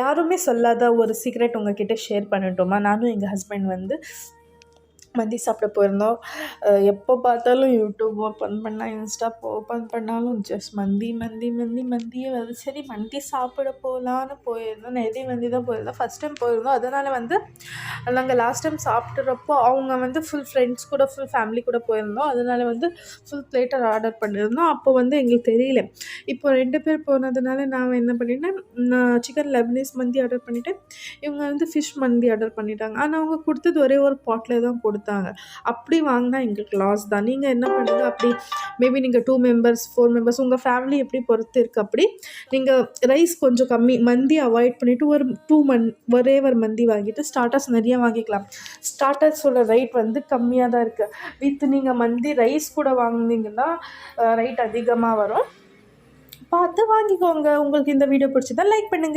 யாருமே சொல்லாத ஒரு சீக்ரெட் உங்ககிட்ட ஷேர் பண்ணட்டுமா? நானும் எங்கள் ஹஸ்பண்ட் வந்து மந்தி சாப்பிட போயிருந்தோம். எப்போ பார்த்தாலும் யூடியூப் ஓப்பன் பண்ணால், இன்ஸ்டா ஓப்பன் பண்ணாலும் ஜஸ்ட் மந்தி மந்தி மந்தி மந்தியே வருது. சரி மந்தி சாப்பிட போகலான்னு போயிருந்தோம். நெதி மந்தி தான் போயிருந்தோம். ஃபஸ்ட் டைம் போயிருந்தோம். அதனால் வந்து நாங்கள் லாஸ்ட் டைம் சாப்பிட்றப்போ அவங்க வந்து ஃபுல் ஃப்ரெண்ட்ஸ் கூட ஃபுல் ஃபேமிலி கூட போயிருந்தோம். அதனால் வந்து ஃபுல் பிளேட்டர் ஆர்டர் பண்ணியிருந்தோம். அப்போ வந்து எங்களுக்கு தெரியல. இப்போ 2 பேர் போனதுனால நான் என்ன பண்ணிட்டேன், நான் சிக்கன் லெபனீஸ் மந்தி ஆர்டர் பண்ணிவிட்டேன். இவங்க வந்து ஃபிஷ் மந்தி ஆர்டர் பண்ணிட்டாங்க. ஆனால் அவங்க கொடுத்தது ஒரே ஒரு பாட்டில் தான் கொடுத்தாங்க. அப்படி வாங்கினா எங்களுக்கு லாஸ் தான். நீங்கள் என்ன பண்ணுங்கள், அப்படி மேபி நீங்கள் 2 மெம்பர்ஸ் 4 மெம்பர்ஸ் உங்கள் ஃபேமிலி எப்படி பொறுத்து இருக்குது. அப்படி நீங்கள் ரைஸ் கொஞ்சம் கம்மி மந்தி அவாய்ட் பண்ணிவிட்டு ஒரே ஒரு மந்தி வாங்கிட்டு ஸ்டார்டர்ஸ் நிறைய வாங்கிக்கலாம். ஸ்டார்டர்ஸோட ரேட் வந்து கம்மியாக தான் இருக்குது. நீங்கள் மந்தி ரைஸ் கூட வாங்கினீங்கன்னா ரேட் அதிகமாக வரும். பார்த்து வாங்கிக்கோங்க. உங்களுக்கு இந்த வீடியோ பிடிச்சதா லைக் பண்ணுங்கள்.